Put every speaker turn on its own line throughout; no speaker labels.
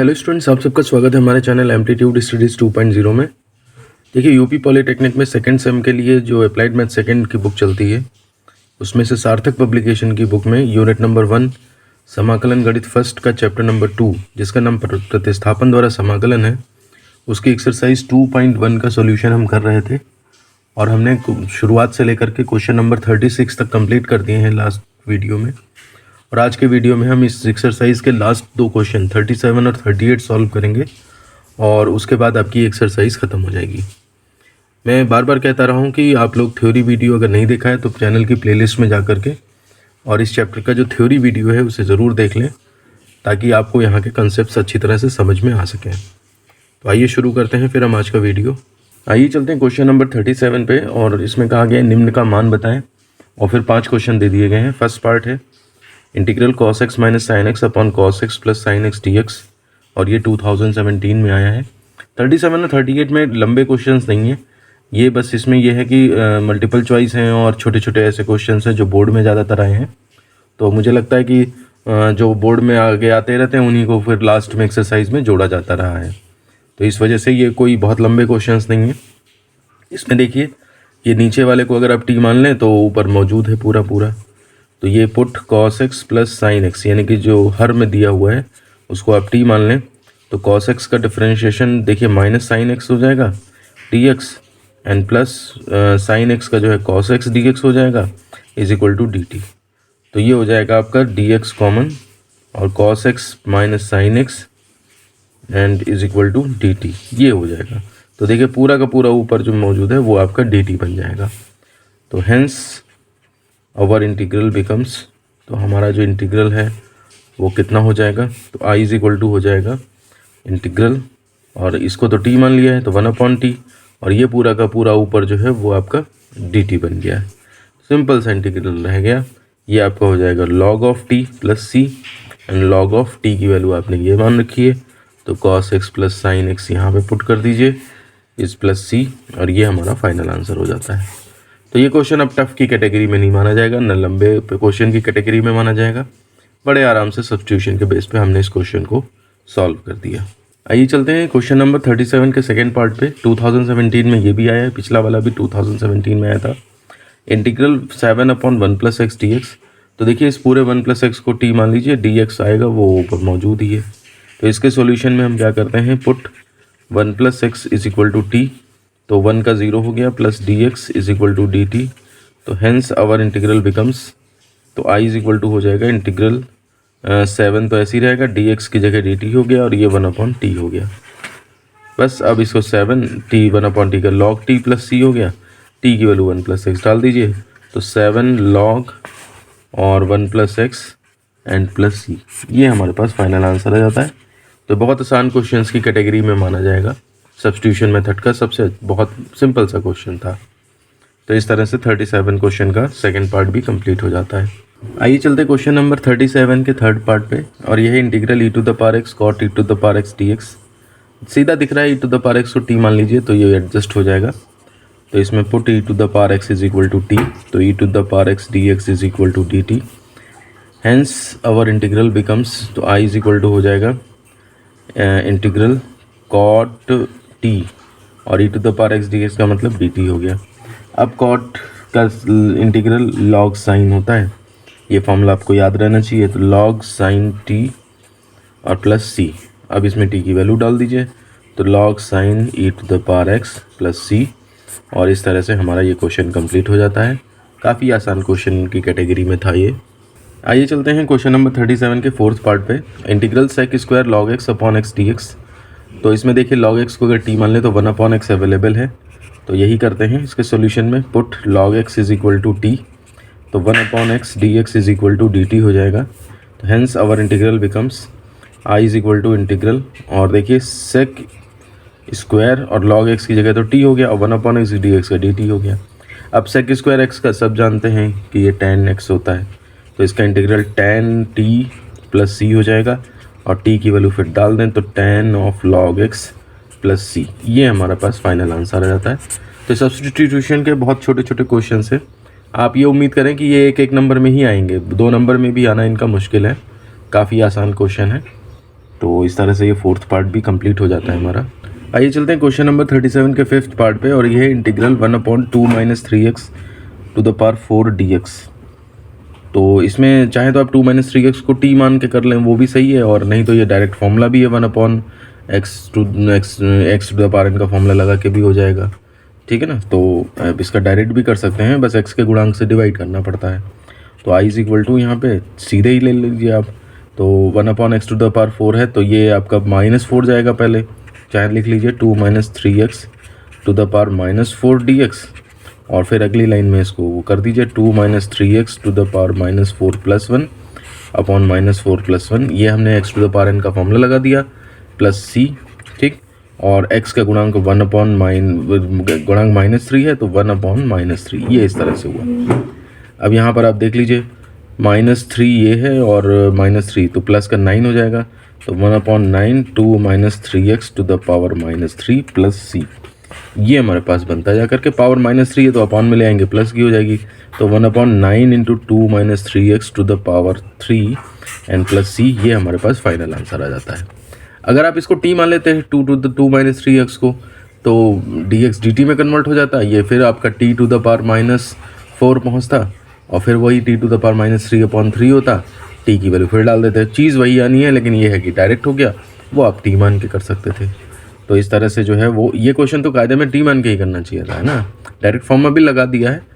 Hello students, आप सबका स्वागत है हमारे चैनल एम्पलीट्यूड स्टडीज़ 2.0 में। देखिए, यूपी पॉलिटेक्निक में सेकंड सेम के लिए जो अप्लाइड मैथ सेकंड की बुक चलती है, उसमें से सार्थक पब्लिकेशन की बुक में यूनिट नंबर 1 समाकलन गणित फर्स्ट का चैप्टर नंबर 2, जिसका नाम प्रतिस्थापन द्वारा समाकलन है, उसकी एक्सरसाइज 2.1 का सोल्यूशन हम कर रहे थे और हमने शुरुआत से लेकर के क्वेश्चन नंबर 36 तक कंप्लीट कर दिए हैं लास्ट वीडियो में। और आज के वीडियो में हम इस एक्सरसाइज के लास्ट दो क्वेश्चन 37 और 38 सॉल्व करेंगे और उसके बाद आपकी एक्सरसाइज ख़त्म हो जाएगी। मैं बार बार कहता रहा हूँ कि आप लोग थ्योरी वीडियो अगर नहीं देखा है तो चैनल की प्लेलिस्ट में जा कर के और इस चैप्टर का जो थ्योरी वीडियो है उसे ज़रूर देख लें, ताकि आपको यहाँ के कंसेप्ट अच्छी तरह से समझ में आ सकें। तो आइए शुरू करते हैं फिर हम आज का वीडियो। आइए चलते हैं क्वेश्चन नंबर 37 पे, और इसमें कहा गया निम्न का मान बताएं, और फिर 5 क्वेश्चन दे दिए गए हैं। फर्स्ट पार्ट है integral cos x minus sine x upon cos x plus sine x d x, और ये 2017 में आया है। 37 और 38 में लंबे क्वेश्चंस नहीं हैं, ये बस इसमें यह है कि मल्टीपल चॉइस हैं और छोटे छोटे ऐसे क्वेश्चंस हैं जो बोर्ड में ज़्यादातर आए हैं। तो मुझे लगता है कि जो बोर्ड में आगे आते रहते हैं उन्हीं को फिर लास्ट में एक्सरसाइज में जोड़ा जाता रहा है, तो इस वजह से ये कोई बहुत लंबे क्वेश्चंस नहीं हैं। इसमें देखिए, ये नीचे वाले को अगर आप टी मान लें तो ऊपर मौजूद है पूरा, तो ये put cos x plus sine x, यानी कि जो हर में दिया हुआ है उसको आप t मान लें, तो cos x का डिफरेंशिएशन देखिए माइनस साइन एक्स हो जाएगा dx, and plus sine x का जो है cos x dx हो जाएगा इज इक्वल टू dt। तो ये हो जाएगा आपका dx कॉमन और cos x minus sine x and is equal to dt, ये हो जाएगा। तो देखिए पूरा का पूरा ऊपर जो मौजूद है वो आपका dt बन जाएगा। तो हेंस आवर इंटीग्रल बिकम्स, तो हमारा जो इंटीग्रल है वो कितना हो जाएगा, तो i इज इक्वल टू हो जाएगा इंटीग्रल, और इसको तो t मान लिया है तो 1/t, और ये पूरा का पूरा ऊपर जो है वो आपका dt बन गया है। सिंपल सा इंटीग्रल रह गया। ये आपका हो जाएगा log ऑफ t प्लस सी, एंड log ऑफ t की वैल्यू आपने ये मान रखी है, तो cos x plus sine x यहाँ पे पुट कर दीजिए इस प्लस सी, और ये हमारा फाइनल आंसर हो जाता है। तो ये क्वेश्चन अब टफ की कैटेगरी में नहीं माना जाएगा, न लंबे क्वेश्चन की कैटेगरी में माना जाएगा। बड़े आराम से सब्स्टिट्यूशन के बेस पे हमने इस क्वेश्चन को सॉल्व कर दिया। आइए चलते हैं क्वेश्चन नंबर 37 के सेकंड पार्ट पे। 2017 में ये भी आया है, पिछला वाला भी 2017 में आया था। Integral 7/1 plus x d x, तो देखिए इस पूरे 1 प्लस एक्स को टी मान लीजिए, डी एक्स आएगा वो ऊपर मौजूद ही है। तो इसके सोल्यूशन में हम क्या करते हैं, put 1 plus x is equal to t, तो 1 का 0 हो गया, plus d x is equal to d t, तो हेंस आवर इंटीग्रल बिकम्स, तो आई इज इक्वल टू हो जाएगा इंटीग्रल 7 तो ऐसे ही रहेगा, डी एक्स की जगह डी टी हो गया, और ये 1/t हो गया। बस अब इसको 7t 1/t का log t प्लस सी हो गया, t की वैल्यू 1 प्लस एक्स डाल दीजिए, तो 7 log और 1 प्लस एक्स एंड प्लस सी, ये हमारे पास फाइनल आंसर आ जाता है। तो बहुत आसान क्वेश्चंस की कैटेगरी में माना जाएगा। सब्स्टिट्यूशन मेथड का सबसे बहुत सिंपल सा क्वेश्चन था। तो इस तरह से 37 क्वेश्चन का सेकंड पार्ट भी कंप्लीट हो जाता है। आइए चलते क्वेश्चन नंबर 37 के थर्ड पार्ट पे, और यह है integral e to the power x cot e to the power x dx। सीधा दिख रहा है, e to the power x को t मान लीजिए तो ये एडजस्ट हो जाएगा। तो इसमें put e to the power x is equal to t, तो e to the power x dx is equal to dt। Hence our integral becomes, तो i इज इक्वल टू हो जाएगा इंटीग्रल cot t, और e to the power x dx का मतलब dt हो गया। अब cot का इंटीग्रल log साइन होता है, ये फॉर्मूला आपको याद रहना चाहिए। तो log साइन t और प्लस c, अब इसमें t की वैल्यू डाल दीजिए, तो log sine e to the power x plus c, और इस तरह से हमारा ये क्वेश्चन कंप्लीट हो जाता है। काफ़ी आसान क्वेश्चन की कैटेगरी में था ये। आइए चलते हैं क्वेश्चन नंबर 37 के फोर्थ पार्ट पे। Integral sec square log x upon x d x, तो इसमें देखिए log x को अगर t मान ले तो 1/x अवेलेबल है, तो यही करते हैं इसके सॉल्यूशन में। Put log x is equal to t, तो 1/x dx is equal to dt हो जाएगा। तो hence our integral becomes i is equal to integral, और देखिए सेक स्क्वायर और log x की जगह तो t हो गया, और 1/x dx का dt हो गया। अब सेक स्क्वायर x का सब जानते हैं कि ये tan x होता है, तो इसका integral tan t plus c हो जाएगा, और t की वैल्यू फिर डाल दें तो tan of log x plus c, ये हमारे पास फाइनल आंसर आ जाता है। तो सब्स्टिट्यूशन के बहुत छोटे छोटे क्वेश्चन है, आप ये उम्मीद करें कि ये एक नंबर में ही आएंगे, 2 नंबर में भी आना इनका मुश्किल है। काफ़ी आसान क्वेश्चन है। तो इस तरह से ये फोर्थ पार्ट भी कंप्लीट हो जाता है हमारा। आइए चलते हैं क्वेश्चन नंबर 37 के फिफ्थ पार्ट पे, और ये है integral 1/2 - 3x to the power 4 dx। तो इसमें चाहे तो आप 2 - 3x को t मान के कर लें, वो भी सही है, और नहीं तो ये डायरेक्ट फॉर्मूला भी है 1/x to the power n का फॉर्मूला लगा के भी हो जाएगा, ठीक है ना। तो अब इसका डायरेक्ट भी कर सकते हैं, बस x के गुणांक से डिवाइड करना पड़ता है। तो i = यहाँ पे सीधे ही ले लीजिए आप। तो 1/x टू द पावर 4 है, तो ये आपका -4 जाएगा पहले, चाहे लिख लीजिए 2 - 3x to the power -4 dx, और फिर अगली लाइन में इसको वो कर दीजिए 2 - 3x to the power -4 + 1 upon -4 + 1। ये हमने x to the power n का फॉर्मूला लगा दिया, प्लस c, ठीक। और x का गुणांक गुणांक -3 है, तो 1/-3, ये इस तरह से हुआ। अब यहाँ पर आप देख लीजिए -3 ये है और -3, तो प्लस का 9 हो जाएगा, तो 1/9 2 - 3x to the power -3 plus c। ये हमारे पास बनता है, जा करके पावर -3 है तो अपॉन में ले आएंगे, प्लस की हो जाएगी, तो 1/9 × 2 - 3x to the power 3 and plus c। ये हमारे पास फाइनल आंसर आ जाता है। अगर आप इसको t मान लेते हैं 2 - 3x को, तो dx dt में कन्वर्ट हो जाता है, ये फिर आपका t टू द पावर -4 पहुँचता, और फिर वही t टू द पावर -3/3 होता। t की वैल्यू फिर डाल देते हैं, चीज़ वही आनी है, लेकिन ये है कि डायरेक्ट हो गया, वो आप t मान के कर सकते थे। तो इस तरह से जो है वो, ये क्वेश्चन तो कायदे में t मान के ही करना चाहिए था, है ना। डायरेक्ट फॉर्मूला भी लगा दिया है।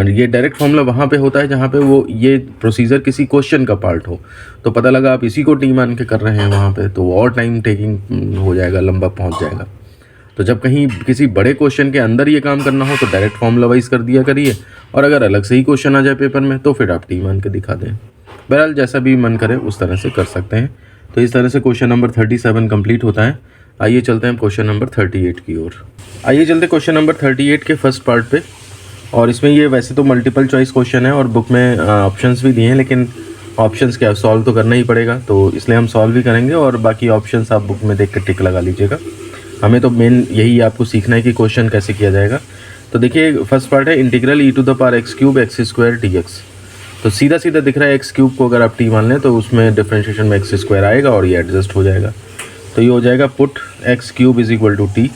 ये डायरेक्ट फॉर्मूला वहाँ पे होता है जहाँ पे वो ये प्रोसीजर किसी क्वेश्चन का पार्ट हो, तो पता लगा आप इसी को t मान के कर रहे हैं वहाँ पे, तो और टाइम टेकिंग हो जाएगा, लंबा पहुँच जाएगा। तो जब कहीं किसी बड़े क्वेश्चन के अंदर ये काम करना हो तो डायरेक्ट फॉर्मूला वाइज कर दिया करिए, और अगर अलग से ही क्वेश्चन आ जाए पेपर में तो फिर आप t मान के दिखा दें। बहरहाल जैसा भी मन करे उस तरह से कर सकते हैं। तो इस तरह से क्वेश्चन नंबर 37 कंप्लीट होता है। आइए चलते हैं क्वेश्चन नंबर 38 की ओर। आइए चलते हैं क्वेश्चन नंबर 38 के फर्स्ट पार्ट पे, और इसमें ये वैसे तो मल्टीपल चॉइस क्वेश्चन है और बुक में ऑप्शंस भी दिए हैं, लेकिन ऑप्शंस क्या सॉल्व तो करना ही पड़ेगा, तो इसलिए हम सॉल्व भी करेंगे, और बाकी ऑप्शंस आप बुक में देख कर टिक लगा लीजिएगा। हमें तो मेन यही आपको सीखना है कि क्वेश्चन कैसे किया जाएगा। तो देखिए फर्स्ट पार्ट है integral e to the power x³ x² dx। तो सीधा सीधा दिख रहा है x³ को अगर आप t मान लें तो उसमें डिफरेंशिएशन में x² आएगा और ये एडजस्ट हो जाएगा। तो ये हो जाएगा पुट x³ = t,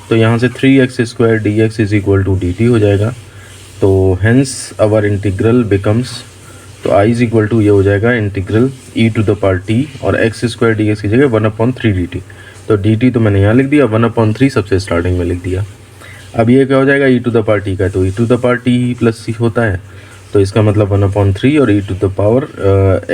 तो यहाँ से 3x² dx = dt हो जाएगा। तो हेंस आवर इंटीग्रल बिकम्स, तो i = ये हो जाएगा integral e to the power t, और x² dx की जगह 1/3 dt। तो dt तो मैंने यहाँ लिख दिया, 1/3 सबसे स्टार्टिंग में लिख दिया। अब ये क्या हो जाएगा, e to the power t का, तो e to the power t plus c होता है, तो इसका मतलब 1/3 और e to the power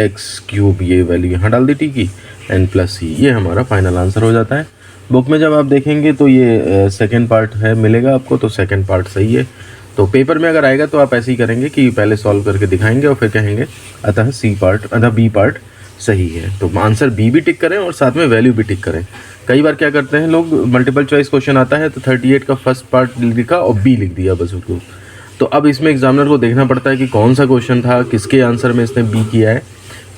x³, ये वैल्यू यहाँ डाल दी t की, एंड प्लस c। ये हमारा फाइनल आंसर हो जाता है। बुक में जब आप देखेंगे तो ये सेकेंड पार्ट है मिलेगा आपको, तो सेकेंड पार्ट सही है। तो पेपर में अगर आएगा तो आप ऐसे ही करेंगे कि पहले सॉल्व करके दिखाएंगे और फिर कहेंगे अतः बी पार्ट सही है। तो आंसर बी भी टिक करें और साथ में वैल्यू भी टिक करें। कई बार क्या करते हैं लोग, मल्टीपल चॉइस क्वेश्चन आता है तो 38 का फर्स्ट पार्ट लिखा और बी लिख दिया बस उसको। तो अब इसमें एग्जामिनर को देखना पड़ता है कि कौन सा क्वेश्चन था, किसके आंसर में इसने बी किया है,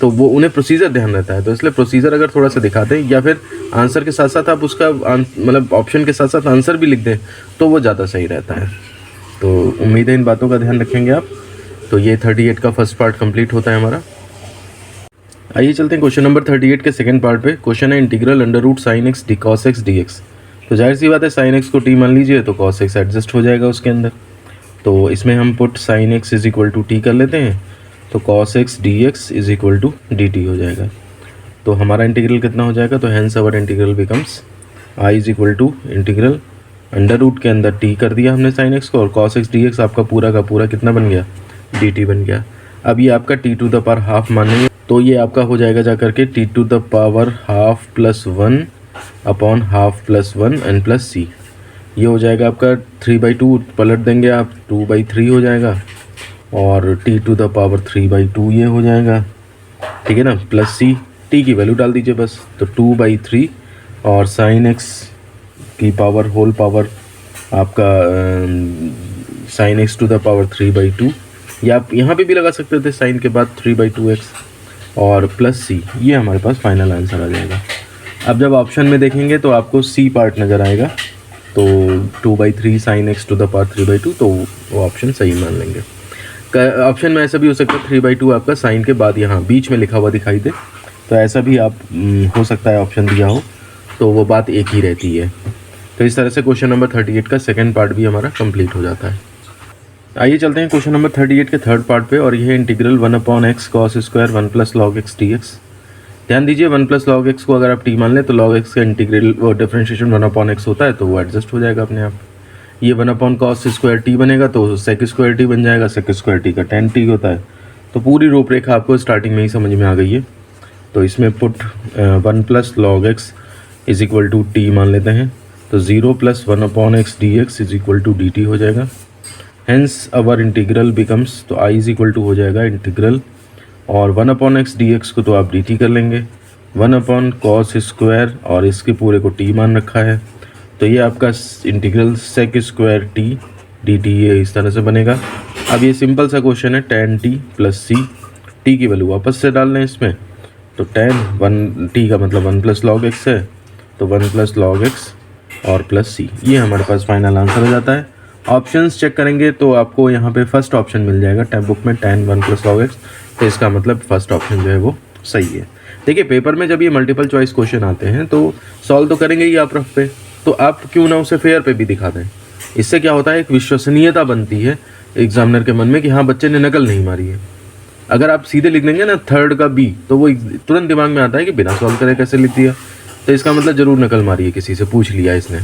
तो वो उन्हें प्रोसीजर ध्यान रहता है। तो इसलिए प्रोसीजर अगर थोड़ा सा दिखा दें, या फिर आंसर के साथ साथ आप उसका मतलब ऑप्शन के साथ साथ आंसर भी लिख दें, तो वो ज़्यादा सही रहता है। तो उम्मीद है इन बातों का ध्यान रखेंगे आप। तो ये 38 का फर्स्ट पार्ट कंप्लीट होता है हमारा। आइए चलते हैं क्वेश्चन नंबर 38 के सेकंड पार्ट पे। क्वेश्चन है integral √sin x cos x dx। तो जाहिर सी बात है sin x को t मान लीजिए तो cos x एडजस्ट हो जाएगा उसके अंदर। तो इसमें हम पुट sin x = t कर लेते हैं, तो cos x dx = dt हो जाएगा। तो हमारा इंटीग्रल कितना हो जाएगा, तो hence our integral becomes i = integral under root के अंदर t कर दिया हमने sin x को, और cos x dx आपका पूरा का पूरा कितना बन गया, dt बन गया। अब ये आपका t to the power half मानेंगे, तो ये आपका हो जाएगा जा करके t to the power half plus 1 upon half plus 1 and plus c। ये हो जाएगा आपका 3/2, पलट देंगे आप 2/3 हो जाएगा, और t टू द पावर 3/2 ये हो जाएगा, ठीक है ना, प्लस c। t की वैल्यू डाल दीजिए बस, तो 2/3 और sin x की पावर होल पावर आपका sin x to the power 3/2, या आप यहाँ पे भी लगा सकते थे साइन के बाद 3/2x और प्लस c। ये हमारे पास फाइनल आंसर आ जाएगा। अब जब ऑप्शन में देखेंगे तो आपको c पार्ट नज़र आएगा, तो 2/3 sin x to the power 3/2, तो वो ऑप्शन सही मान लेंगे। ऑप्शन में ऐसा भी हो सकता है 3/2 आपका साइन के बाद यहाँ बीच में लिखा हुआ दिखाई दे, तो ऐसा भी आप हो सकता है ऑप्शन दिया हो, तो वो बात एक ही रहती है। तो इस तरह से क्वेश्चन नंबर 38 का सेकंड पार्ट भी हमारा कंप्लीट हो जाता है। आइए चलते हैं क्वेश्चन नंबर 38 के थर्ड पार्ट पे, और यह है integral 1/x cos square 1 + log x dx। ध्यान दीजिए 1 + log x को अगर आप t मान लें तो log x का इंटीग्रल वो डिफरेंशिएशन 1/x होता है, तो वो एडजस्ट हो जाएगा अपने आप। ये 1/cos स्क्वायर t बनेगा तो sec स्क्वायर t बन जाएगा, sec स्क्वायर t का tan t होता है। तो पूरी रूपरेखा आपको स्टार्टिंग में ही समझ में आ गई है। तो इसमें पुट 1 + log x = t मान लेते हैं, तो 0 + 1/x dx = dt हो जाएगा। हेंस अवर इंटीग्रल बिकम्स, तो i = हो जाएगा इंटीग्रल, और 1/x dx को तो आप dt कर लेंगे, 1/cos स्क्वायर और इसके पूरे को t मान रखा है, तो ये आपका integral sec square t dt ये इस तरह से बनेगा। अब ये सिंपल सा क्वेश्चन है, tan t + c, t की वैल्यू वापस से डाल लें इसमें, तो tan 1 t का मतलब 1 + log x है, तो 1 + log x और प्लस c, ये हमारे पास फाइनल आंसर हो जाता है। ऑप्शंस चेक करेंगे तो आपको यहाँ पे फर्स्ट ऑप्शन मिल जाएगा टैब बुक में, tan 1 + log x, तो इसका मतलब फर्स्ट ऑप्शन जो है वो सही है। देखिए पेपर में जब ये मल्टीपल चॉइस क्वेश्चन आते हैं तो सॉल्व तो करेंगे ही आप रफ पे, तो आप क्यों ना उसे फेयर पे भी दिखा दें। इससे क्या होता है, एक विश्वसनीयता बनती है एग्जामिनर के मन में कि हाँ बच्चे ने नकल नहीं मारी है। अगर आप सीधे लिख देंगे ना थर्ड का बी, तो वो तुरंत दिमाग में आता है कि बिना सॉल्व करे कैसे लिख दिया, तो इसका मतलब ज़रूर नकल मारी है, किसी से पूछ लिया इसने।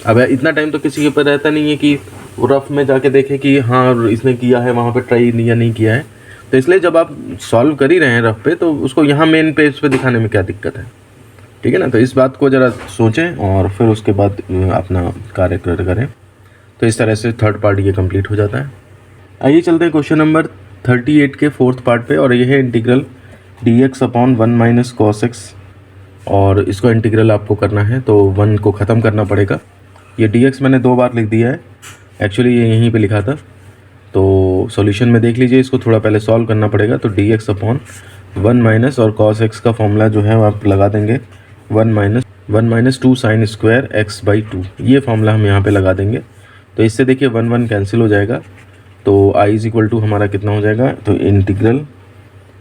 अब इतना टाइम तो किसी के ऊपर रहता नहीं है कि वो रफ में जाके देखे कि हाँ इसने किया है वहाँ पे ट्राई या नहीं किया है, तो इसलिए जब आप सॉल्व कर ही रहे हैं रफ पे, तो उसको यहाँ मेन पेज पे दिखाने में क्या दिक्कत है, ठीक है ना। तो इस बात को ज़रा सोचें और फिर उसके बाद अपना कार्य करें। तो इस तरह से थर्ड पार्ट ये कंप्लीट हो जाता है। आइए चलते हैं क्वेश्चन नंबर 38 के फोर्थ पार्ट पे, और ये है इंटीग्रल dx/1 - cos x, और इसको इंटीग्रल आपको करना है तो 1 को ख़त्म करना पड़ेगा। ये dx मैंने 2 बार लिख दिया है, एक्चुअली ये यहीं पे लिखा था, तो सॉल्यूशन में देख लीजिए, इसको थोड़ा पहले सॉल्व करना पड़ेगा। तो dx/1 और cos x का फॉर्मूला जो है आप लगा देंगे 1 - 2 sin स्क्वायर x/2, ये फॉर्मूला हम यहाँ पे लगा देंगे। तो इससे देखिए 1 कैंसिल हो जाएगा, तो i = हमारा कितना हो जाएगा, तो इंटीग्रल,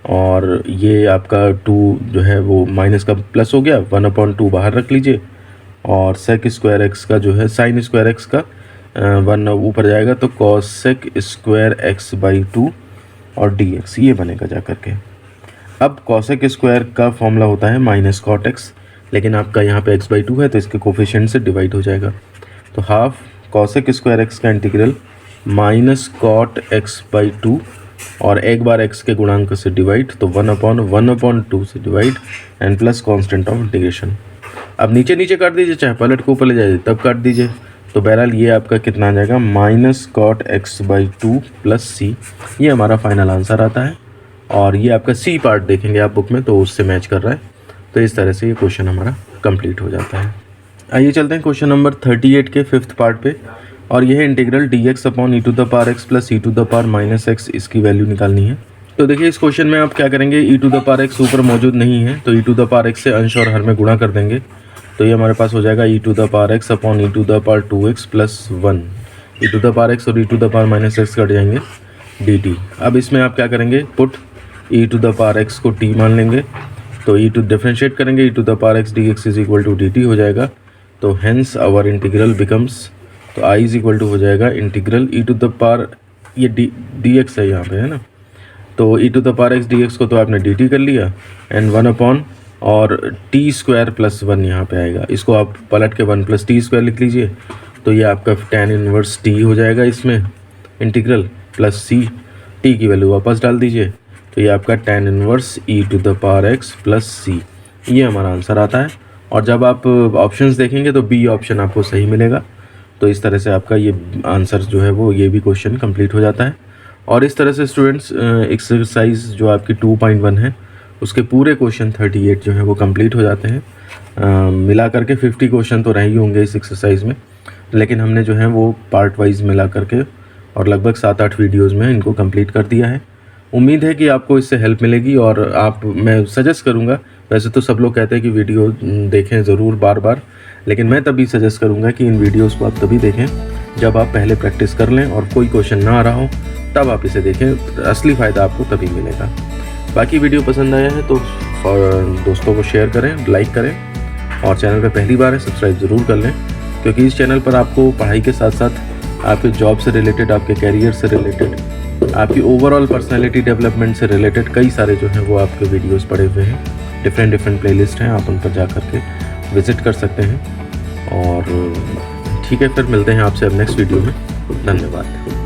और ये आपका 2 जो है वो माइनस का प्लस हो गया, 1/2 बाहर रख लीजिए, और sec स्क्वायर x का जो है sin स्क्वायर x का 1 ऊपर जाएगा, तो cos sec स्क्वायर x/2 और dx ये बनेगा जा करके। अब cosec स्क्वायर का फॉर्मूला होता है -cot x, लेकिन आपका यहाँ पे x/2 है तो इसके कोफिशिएंट से डिवाइड हो जाएगा, तो हाफ cosec स्क्वायर x का इंटीग्रल -cot x/2, और एक बार x के गुणांक से डिवाइड, तो 1/1/2 से divide and plus constant of integration. अब नीचे नीचे काट दीजिए, चाहे पलट के ऊपर ले जाइए तब काट दीजिए, तो बहरहाल ये आपका कितना आ जाएगा -cot x/2 + c, ये हमारा फाइनल आंसर आता है। और ये आपका सी पार्ट देखेंगे आप बुक में तो उससे मैच कर रहा है। तो इस तरह से ये क्वेश्चन हमारा कंप्लीट हो जाता है। आइए चलते हैं क्वेश्चन नंबर 38 के फिफ्थ पार्ट पे, और यह है इंटीग्रल dx/e⁻x + e⁻−x, इसकी वैल्यू निकालनी है। तो देखिए इस क्वेश्चन में आप क्या करेंगे, e⁻x ऊपर मौजूद नहीं है तो e⁻x से अंश और हर में गुणा कर देंगे, तो ये हमारे पास हो जाएगा e⁻x/e⁻2x + 1, e⁻x और e⁻−x कट जाएंगे dt। अब इसमें आप क्या करेंगे, पुट e⁻x को t मान लेंगे, तो डिफरेंशिएट करेंगे, e⁻x dx = dt हो जाएगा, तो हेंस आवर इंटीग्रल बिकम्स, तो i = हो जाएगा इंटीग्रल ये dx है यहाँ पे, है ना, तो e⁻x dx को तो आपने dt कर लिया, एंड 1 और t स्क्वायर + 1 यहाँ पे आएगा, इसको आप पलट के 1 + t स्क्वायर लिख लीजिए, तो ये आपका tan इनवर्स t हो जाएगा इसमें इंटीग्रल, प्लस c, t की वैल्यू वापस डाल दीजिए, तो ये आपका tan इनवर्स e⁻x + c, ये हमारा आंसर आता है। और जब आप ऑप्शंस देखेंगे तो बी ऑप्शन आपको सही मिलेगा। तो इस तरह से आपका ये आंसर जो है वो ये भी क्वेश्चन कंप्लीट हो जाता है। और इस तरह से स्टूडेंट्स एक्सरसाइज जो आपकी 2.1 है उसके पूरे क्वेश्चन 38 जो है वो कंप्लीट हो जाते हैं। मिला करके 50 क्वेश्चन तो रह ही होंगे इस एक्सरसाइज में, लेकिन हमने जो है वो पार्ट वाइज मिला करके और लगभग 7-8 वीडियोज़ में इनको कंप्लीट कर दिया है। उम्मीद है कि आपको इससे हेल्प मिलेगी, और मैं सजेस्ट करूंगा, वैसे तो सब लोग कहते हैं कि वीडियो देखें ज़रूर बार बार, लेकिन मैं तभी सजेस्ट करूंगा कि इन वीडियोस को आप तभी देखें जब आप पहले प्रैक्टिस कर लें और कोई क्वेश्चन ना आ रहा हो, तब आप इसे देखें, असली फ़ायदा आपको तभी मिलेगा। बाकी वीडियो पसंद आया है तो दोस्तों को शेयर करें, लाइक करें, और चैनल पर पहली बार है सब्सक्राइब ज़रूर कर लें, क्योंकि इस चैनल पर आपको पढ़ाई के साथ साथ आपके जॉब से रिलेटेड, आपके कैरियर से रिलेटेड, आपकी ओवरऑल पर्सनैलिटी डेवलपमेंट से रिलेटेड कई सारे जो हैं वो आपके वीडियोज़ पड़े हुए हैं। डिफरेंट प्लेलिस्ट हैं, आप उन पर जा कर के विज़िट कर सकते हैं। और ठीक है, फिर मिलते हैं आपसे अब नेक्स्ट वीडियो में। धन्यवाद।